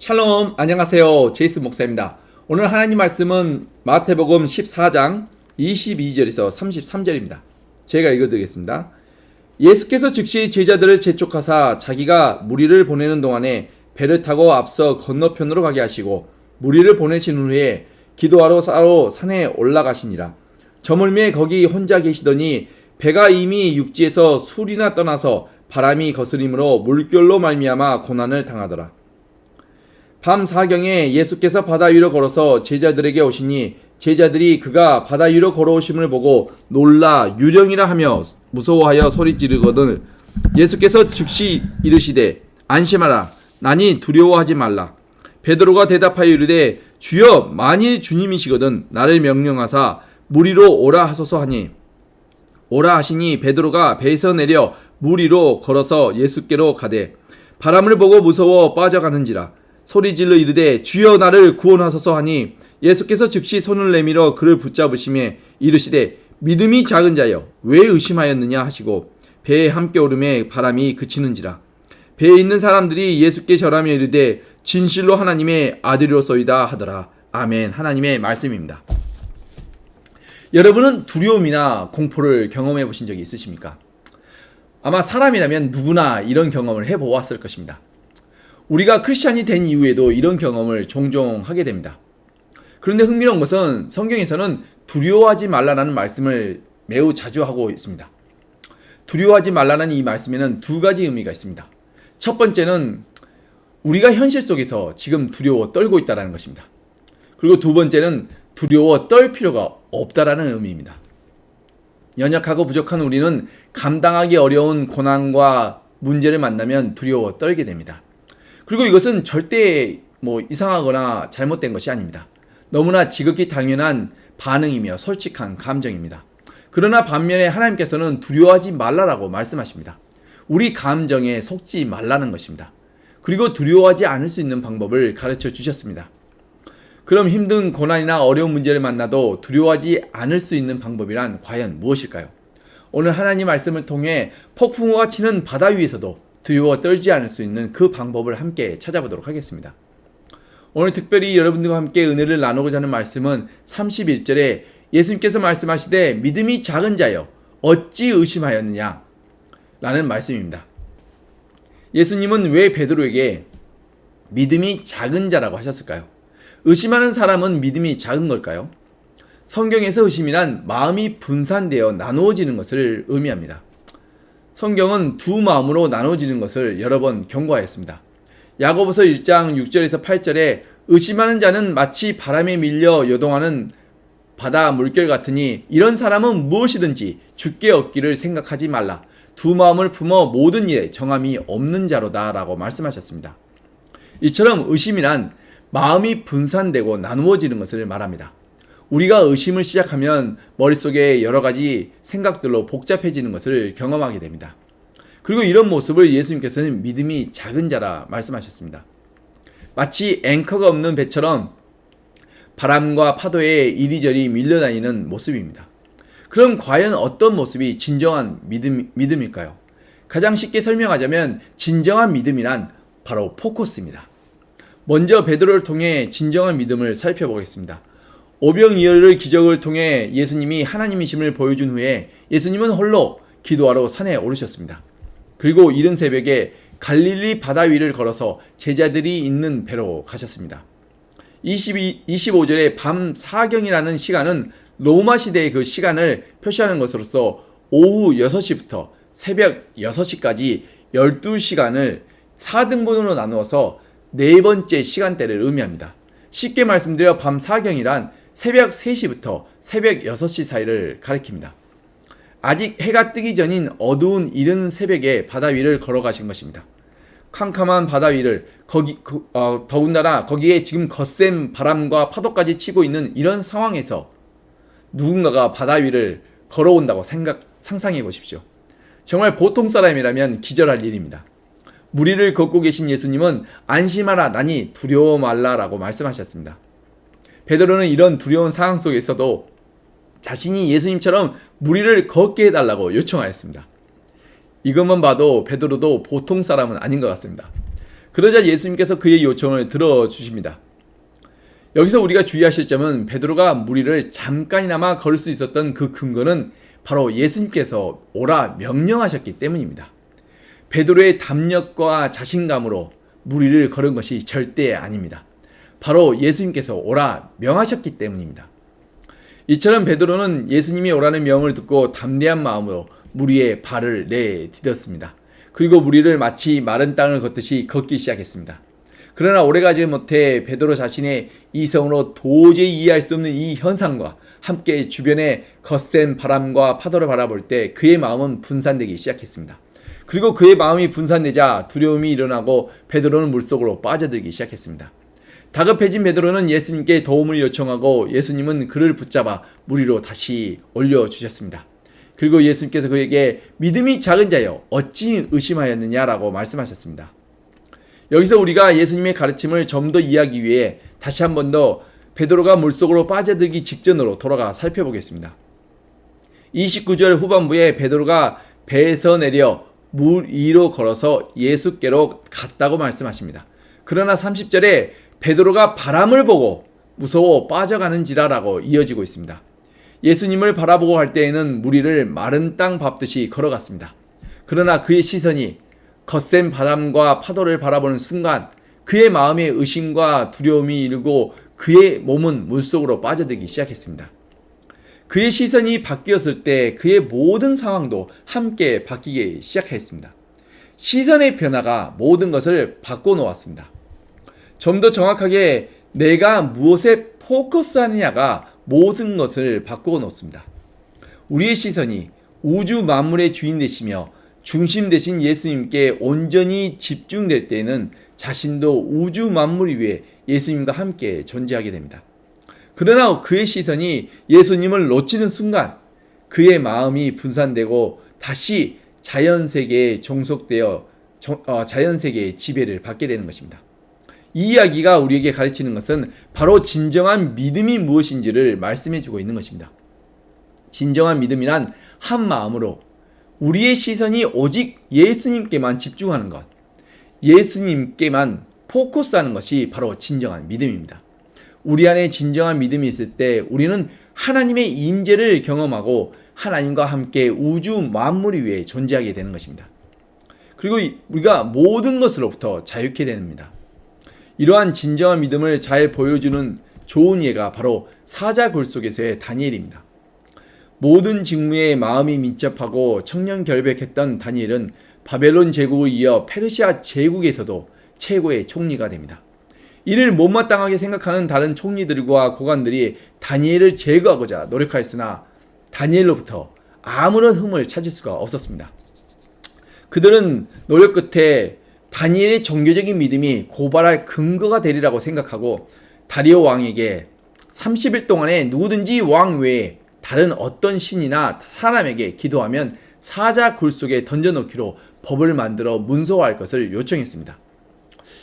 샬롬, 안녕하세요. 제이슨 목사입니다. 오늘 하나님 말씀은 마태복음 14장 22절에서 33절입니다. 제가 읽어드리겠습니다. 예수께서 즉시 제자들을 재촉하사 자기가 무리를 보내는 동안에 배를 타고 앞서 건너편으로 가게 하시고 무리를 보내신 후에 기도하러 따로 산에 올라가시니라. 저물매에 거기 혼자 계시더니 배가 이미 육지에서 술이나 떠나서 바람이 거스림으로 물결로 말미암아 고난을 당하더라. 밤 사경에 예수께서 바다 위로 걸어서 제자들에게 오시니 제자들이 그가 바다 위로 걸어오심을 보고 놀라 유령이라 하며 무서워하여 소리 지르거든 예수께서 즉시 이르시되 안심하라 나니 두려워하지 말라. 베드로가 대답하여 이르되 주여 만일 주님이시거든 나를 명령하사 물 위로 오라 하소서 하니 오라 하시니 베드로가 배에서 내려 물 위로 걸어서 예수께로 가되 바람을 보고 무서워 빠져가는지라. 소리질러 이르되 주여 나를 구원하소서 하니 예수께서 즉시 손을 내밀어 그를 붙잡으시며 이르시되 믿음이 작은 자여 왜 의심하였느냐 하시고 배에 함께 오르매 바람이 그치는지라. 배에 있는 사람들이 예수께 절하며 이르되 진실로 하나님의 아들이로소이다 하더라. 아멘. 하나님의 말씀입니다. 여러분은 두려움이나 공포를 경험해 보신 적이 있으십니까? 아마 사람이라면 누구나 이런 경험을 해보았을 것입니다. 우리가 크리스찬이 된 이후에도 이런 경험을 종종 하게 됩니다. 그런데 흥미로운 것은 성경에서는 두려워하지 말라는 말씀을 매우 자주 하고 있습니다. 두려워하지 말라는 이 말씀에는 두 가지 의미가 있습니다. 첫 번째는 우리가 현실 속에서 지금 두려워 떨고 있다는 것입니다. 그리고 두 번째는 두려워 떨 필요가 없다라는 의미입니다. 연약하고 부족한 우리는 감당하기 어려운 고난과 문제를 만나면 두려워 떨게 됩니다. 그리고 이것은 절대 이상하거나 잘못된 것이 아닙니다. 너무나 지극히 당연한 반응이며 솔직한 감정입니다. 그러나 반면에 하나님께서는 두려워하지 말라라고 말씀하십니다. 우리 감정에 속지 말라는 것입니다. 그리고 두려워하지 않을 수 있는 방법을 가르쳐 주셨습니다. 그럼 힘든 고난이나 어려운 문제를 만나도 두려워하지 않을 수 있는 방법이란 과연 무엇일까요? 오늘 하나님 말씀을 통해 폭풍우가 치는 바다 위에서도 두려워 떨지 않을 수 있는 그 방법을 함께 찾아보도록 하겠습니다. 오늘 특별히 여러분들과 함께 은혜를 나누고자 하는 말씀은 31절에 예수님께서 말씀하시되 믿음이 작은 자여 어찌 의심하였느냐 라는 말씀입니다. 예수님은 왜 베드로에게 믿음이 작은 자라고 하셨을까요? 의심하는 사람은 믿음이 작은 걸까요? 성경에서 의심이란 마음이 분산되어 나누어지는 것을 의미합니다. 성경은 두 마음으로 나눠지는 것을 여러 번 경고하였습니다. 야고보서 1장 6절에서 8절에 의심하는 자는 마치 바람에 밀려 요동하는 바다 물결 같으니 이런 사람은 무엇이든지 주께 얻기를 생각하지 말라. 두 마음을 품어 모든 일에 정함이 없는 자로다 라고 말씀하셨습니다. 이처럼 의심이란 마음이 분산되고 나누어지는 것을 말합니다. 우리가 의심을 시작하면 머릿속에 여러 가지 생각들로 복잡해지는 것을 경험하게 됩니다. 그리고 이런 모습을 예수님께서는 믿음이 작은 자라 말씀하셨습니다. 마치 앵커가 없는 배처럼 바람과 파도에 이리저리 밀려다니는 모습입니다. 그럼 과연 어떤 모습이 진정한 믿음일까요? 가장 쉽게 설명하자면 진정한 믿음이란 바로 포커스입니다. 먼저 베드로를 통해 진정한 믿음을 살펴보겠습니다. 오병이어의 기적을 통해 예수님이 하나님이심을 보여준 후에 예수님은 홀로 기도하러 산에 오르셨습니다. 그리고 이른 새벽에 갈릴리 바다 위를 걸어서 제자들이 있는 배로 가셨습니다. 25절에 밤 사경이라는 시간은 로마 시대의 그 시간을 표시하는 것으로서 오후 6시부터 새벽 6시까지 12시간을 4등분으로 나누어서 네 번째 시간대를 의미합니다. 쉽게 말씀드려 밤 사경이란 새벽 3시부터 새벽 6시 사이를 가리킵니다. 아직 해가 뜨기 전인 어두운 이른 새벽에 바다 위를 걸어가신 것입니다. 캄캄한 바다 위를 더군다나 거기에 지금 거센 바람과 파도까지 치고 있는 이런 상황에서 누군가가 바다 위를 걸어온다고 상상해 보십시오. 정말 보통 사람이라면 기절할 일입니다. 물 위를 걷고 계신 예수님은 안심하라 나니 두려워 말라라고 말씀하셨습니다. 베드로는 이런 두려운 상황 속에서도 자신이 예수님처럼 물 위를 걷게 해달라고 요청하였습니다. 이것만 봐도 베드로도 보통 사람은 아닌 것 같습니다. 그러자 예수님께서 그의 요청을 들어주십니다. 여기서 우리가 주의하실 점은 베드로가 무리를 잠깐이나마 걸을 수 있었던 그 근거는 바로 예수님께서 오라 명령하셨기 때문입니다. 베드로의 담력과 자신감으로 무리를 걸은 것이 절대 아닙니다. 바로 예수님께서 오라 명하셨기 때문입니다. 이처럼 베드로는 예수님이 오라는 명을 듣고 담대한 마음으로 무리의 발을 내디뎠습니다. 그리고 무리를 마치 마른 땅을 걷듯이 걷기 시작했습니다. 그러나 오래가지 못해 베드로 자신의 이성으로 도저히 이해할 수 없는 이 현상과 함께 주변의 거센 바람과 파도를 바라볼 때 그의 마음은 분산되기 시작했습니다. 그리고 그의 마음이 분산되자 두려움이 일어나고 베드로는 물속으로 빠져들기 시작했습니다. 다급해진 베드로는 예수님께 도움을 요청하고 예수님은 그를 붙잡아 무리로 다시 올려주셨습니다. 그리고 예수님께서 그에게 믿음이 작은 자여 어찌 의심하였느냐라고 말씀하셨습니다. 여기서 우리가 예수님의 가르침을 좀 더 이해하기 위해 다시 한 번 더 베드로가 물속으로 빠져들기 직전으로 돌아가 살펴보겠습니다. 29절 후반부에 베드로가 배에서 내려 물 위로 걸어서 예수께로 갔다고 말씀하십니다. 그러나 30절에 베드로가 바람을 보고 무서워 빠져가는지라라고 이어지고 있습니다. 예수님을 바라보고 할 때에는 무리를 마른 땅 밟듯이 걸어갔습니다. 그러나 그의 시선이 거센 바람과 파도를 바라보는 순간 그의 마음에 의심과 두려움이 일고 그의 몸은 물속으로 빠져들기 시작했습니다. 그의 시선이 바뀌었을 때 그의 모든 상황도 함께 바뀌기 시작했습니다. 시선의 변화가 모든 것을 바꿔놓았습니다. 좀 더 정확하게 내가 무엇에 포커스하느냐가 모든 것을 바꿔놓습니다. 우리의 시선이 우주 만물의 주인 되시며 중심 되신 예수님께 온전히 집중될 때에는 자신도 우주 만물 위에 예수님과 함께 존재하게 됩니다. 그러나 그의 시선이 예수님을 놓치는 순간 그의 마음이 분산되고 다시 자연세계에 종속되어 자연세계의 지배를 받게 되는 것입니다. 이 이야기가 우리에게 가르치는 것은 바로 진정한 믿음이 무엇인지를 말씀해주고 있는 것입니다. 진정한 믿음이란 한 마음으로 우리의 시선이 오직 예수님께만 집중하는 것, 예수님께만 포커스하는 것이 바로 진정한 믿음입니다. 우리 안에 진정한 믿음이 있을 때 우리는 하나님의 임재를 경험하고 하나님과 함께 우주 만물 위에 존재하게 되는 것입니다. 그리고 우리가 모든 것으로부터 자유케 됩니다. 이러한 진정한 믿음을 잘 보여주는 좋은 예가 바로 사자굴 속에서의 다니엘입니다. 모든 직무에 마음이 민첩하고 청렴결백했던 다니엘은 바벨론 제국을 이어 페르시아 제국에서도 최고의 총리가 됩니다. 이를 못마땅하게 생각하는 다른 총리들과 고관들이 다니엘을 제거하고자 노력하였으나 다니엘로부터 아무런 흠을 찾을 수가 없었습니다. 그들은 노력 끝에 다니엘의 종교적인 믿음이 고발할 근거가 되리라고 생각하고 다리오 왕에게 30일 동안에 누구든지 왕 외에 다른 어떤 신이나 사람에게 기도하면 사자 굴 속에 던져놓기로 법을 만들어 문서화할 것을 요청했습니다.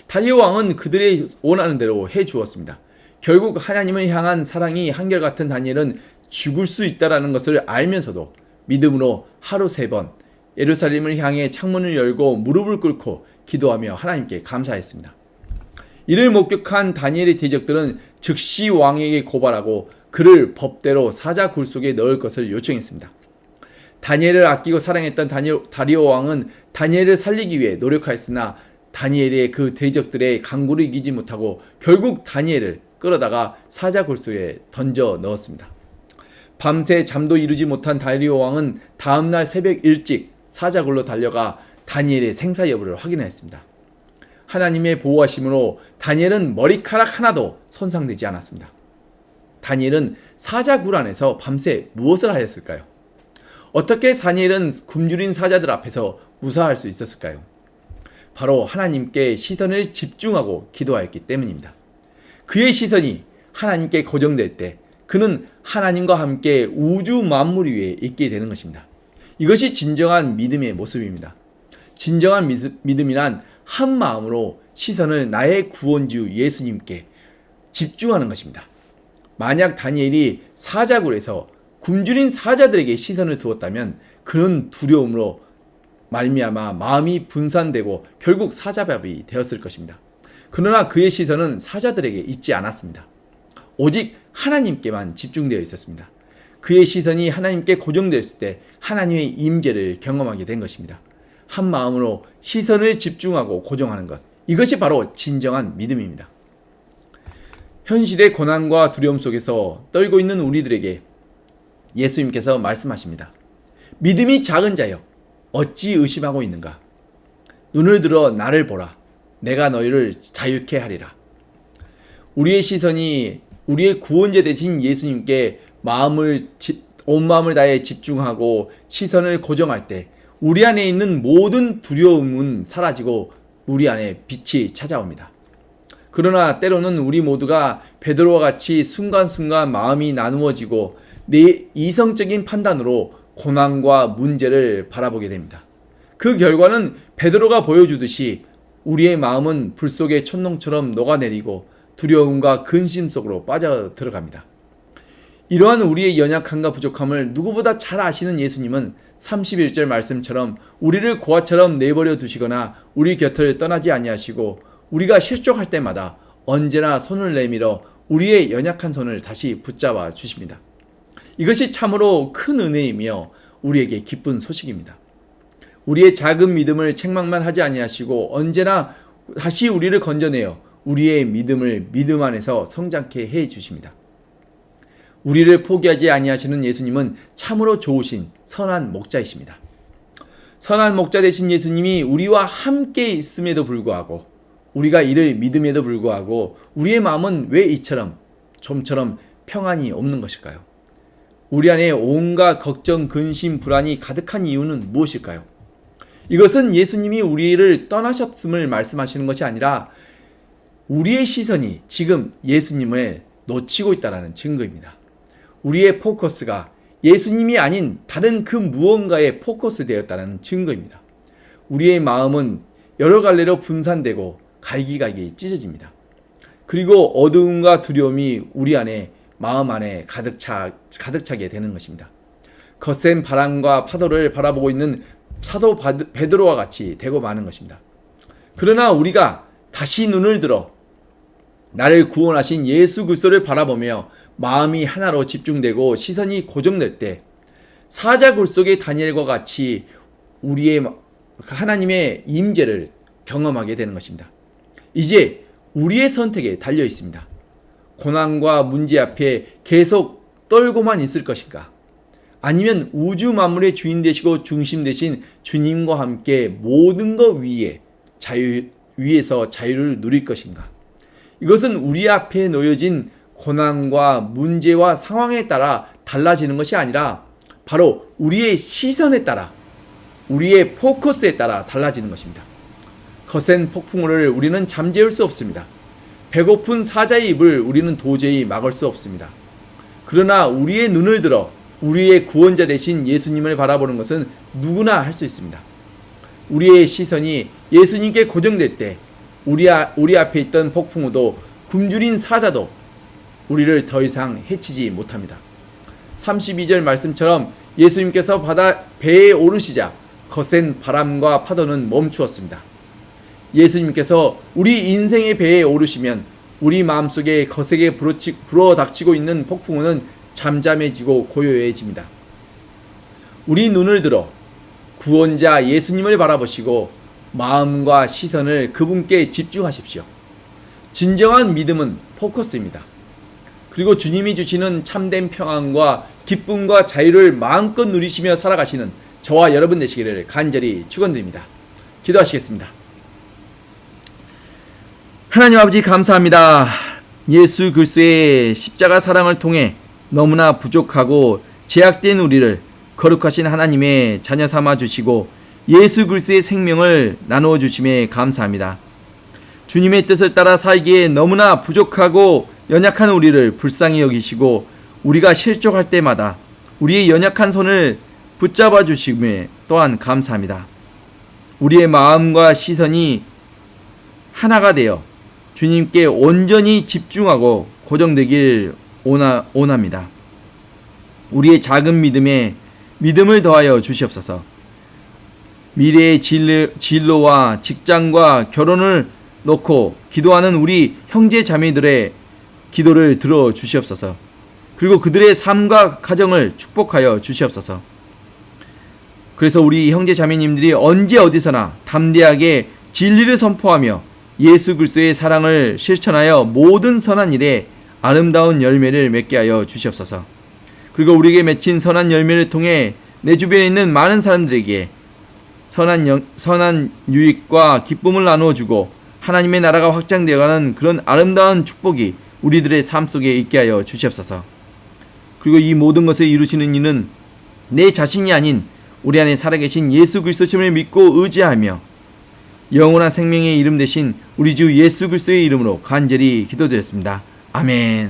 다리오 왕은 그들의 원하는 대로 해주었습니다. 결국 하나님을 향한 사랑이 한결같은 다니엘은 죽을 수 있다는 것을 알면서도 믿음으로 하루 3번 예루살렘을 향해 창문을 열고 무릎을 꿇고 기도하며 하나님께 감사했습니다. 이를 목격한 다니엘의 대적들은 즉시 왕에게 고발하고 그를 법대로 사자 굴 속에 넣을 것을 요청했습니다. 다니엘을 아끼고 사랑했던 다리오 왕은 다니엘을 살리기 위해 노력하였으나 다니엘의 그 대적들의 강구를 이기지 못하고 결국 다니엘을 끌어다가 사자 굴 속에 던져 넣었습니다. 밤새 잠도 이루지 못한 다리오 왕은 다음날 새벽 일찍 사자 굴로 달려가 다니엘의 생사 여부를 확인했습니다. 하나님의 보호하심으로 다니엘은 머리카락 하나도 손상되지 않았습니다. 다니엘은 사자 굴 안에서 밤새 무엇을 하였을까요? 어떻게 다니엘은 굶주린 사자들 앞에서 무사할 수 있었을까요? 바로 하나님께 시선을 집중하고 기도하였기 때문입니다. 그의 시선이 하나님께 고정될 때 그는 하나님과 함께 우주 만물 위에 있게 되는 것입니다. 이것이 진정한 믿음의 모습입니다. 진정한 믿음이란 한 마음으로 시선을 나의 구원주 예수님께 집중하는 것입니다. 만약 다니엘이 사자굴에서 굶주린 사자들에게 시선을 두었다면 그런 두려움으로 말미암아 마음이 분산되고 결국 사자밥이 되었을 것입니다. 그러나 그의 시선은 사자들에게 있지 않았습니다. 오직 하나님께만 집중되어 있었습니다. 그의 시선이 하나님께 고정되었을 때 하나님의 임재를 경험하게 된 것입니다. 한 마음으로 시선을 집중하고 고정하는 것, 이것이 바로 진정한 믿음입니다. 현실의 고난과 두려움 속에서 떨고 있는 우리들에게 예수님께서 말씀하십니다. 믿음이 작은 자여, 어찌 의심하고 있는가? 눈을 들어 나를 보라. 내가 너희를 자유케 하리라. 우리의 시선이 우리의 구원자 되신 예수님께 온 마음을 다해 집중하고 시선을 고정할 때 우리 안에 있는 모든 두려움은 사라지고 우리 안에 빛이 찾아옵니다. 그러나 때로는 우리 모두가 베드로와 같이 순간순간 마음이 나누어지고 내 이성적인 판단으로 고난과 문제를 바라보게 됩니다. 그 결과는 베드로가 보여주듯이 우리의 마음은 불 속의 촛농처럼 녹아내리고 두려움과 근심 속으로 빠져 들어갑니다. 이러한 우리의 연약함과 부족함을 누구보다 잘 아시는 예수님은 31절 말씀처럼 우리를 고아처럼 내버려 두시거나 우리 곁을 떠나지 아니하시고 우리가 실족할 때마다 언제나 손을 내밀어 우리의 연약한 손을 다시 붙잡아 주십니다. 이것이 참으로 큰 은혜이며 우리에게 기쁜 소식입니다. 우리의 작은 믿음을 책망만 하지 아니하시고 언제나 다시 우리를 건져내어 우리의 믿음을 믿음 안에서 성장케 해 주십니다. 우리를 포기하지 아니하시는 예수님은 참으로 좋으신 선한 목자이십니다. 선한 목자 되신 예수님이 우리와 함께 있음에도 불구하고 우리가 이를 믿음에도 불구하고 우리의 마음은 왜 좀처럼 평안이 없는 것일까요? 우리 안에 온갖 걱정, 근심, 불안이 가득한 이유는 무엇일까요? 이것은 예수님이 우리를 떠나셨음을 말씀하시는 것이 아니라 우리의 시선이 지금 예수님을 놓치고 있다는 증거입니다. 우리의 포커스가 예수님이 아닌 다른 그 무언가에 포커스 되었다는 증거입니다. 우리의 마음은 여러 갈래로 분산되고 갈기갈기 찢어집니다. 그리고 어두움과 두려움이 우리 안에 마음 안에 가득 차게 되는 것입니다. 거센 바람과 파도를 바라보고 있는 사도 베드로와 같이 되고 마는 것입니다. 그러나 우리가 다시 눈을 들어 나를 구원하신 예수 그리스도를 바라보며 마음이 하나로 집중되고 시선이 고정될 때 사자굴 속의 다니엘과 같이 우리의 하나님의 임재를 경험하게 되는 것입니다. 이제 우리의 선택에 달려 있습니다. 고난과 문제 앞에 계속 떨고만 있을 것인가? 아니면 우주 만물의 주인 되시고 중심 되신 주님과 함께 모든 것 위에서 자유를 누릴 것인가? 이것은 우리 앞에 놓여진 고난과 문제와 상황에 따라 달라지는 것이 아니라 바로 우리의 시선에 따라 우리의 포커스에 따라 달라지는 것입니다. 거센 폭풍우를 우리는 잠재울 수 없습니다. 배고픈 사자의 입을 우리는 도저히 막을 수 없습니다. 그러나 우리의 눈을 들어 우리의 구원자 되신 예수님을 바라보는 것은 누구나 할 수 있습니다. 우리의 시선이 예수님께 고정될 때 우리 앞에 있던 폭풍우도 굶주린 사자도 우리를 더 이상 해치지 못합니다. 32절 말씀처럼 예수님께서 배에 오르시자 거센 바람과 파도는 멈추었습니다. 예수님께서 우리 인생의 배에 오르시면 우리 마음속에 거세게 불어닥치고 있는 폭풍우는 잠잠해지고 고요해집니다. 우리 눈을 들어 구원자 예수님을 바라보시고 마음과 시선을 그분께 집중하십시오. 진정한 믿음은 포커스입니다. 그리고 주님이 주시는 참된 평안과 기쁨과 자유를 마음껏 누리시며 살아가시는 저와 여러분 되시기를 간절히 축원드립니다. 기도하시겠습니다. 하나님 아버지 감사합니다. 예수 그리스도의 십자가 사랑을 통해 너무나 부족하고 제약된 우리를 거룩하신 하나님의 자녀 삼아 주시고 예수 그리스도의 생명을 나누어 주심에 감사합니다. 주님의 뜻을 따라 살기에 너무나 부족하고 연약한 우리를 불쌍히 여기시고 우리가 실족할 때마다 우리의 연약한 손을 붙잡아 주심에 또한 감사합니다. 우리의 마음과 시선이 하나가 되어 주님께 온전히 집중하고 고정되길 원합니다. 우리의 작은 믿음에 믿음을 더하여 주시옵소서. 미래의 진로와 직장과 결혼을 놓고 기도하는 우리 형제 자매들의 기도를 들어 주시옵소서. 그리고 그들의 삶과 가정을 축복하여 주시옵소서. 그래서 우리 형제 자매님들이 언제 어디서나 담대하게 진리를 선포하며 예수 그리스도의 사랑을 실천하여 모든 선한 일에 아름다운 열매를 맺게 하여 주시옵소서. 그리고 우리에게 맺힌 선한 열매를 통해 내 주변에 있는 많은 사람들에게 선한 유익과 기쁨을 나누어 주고 하나님의 나라가 확장되어가는 그런 아름다운 축복이 우리들의 삶 속에 있게 하여 주시옵소서. 그리고 이 모든 것을 이루시는 이는 내 자신이 아닌 우리 안에 살아계신 예수 그리스도심을 믿고 의지하며 영원한 생명의 이름 대신 우리 주 예수 그리스도의 이름으로 간절히 기도드렸습니다. 아멘.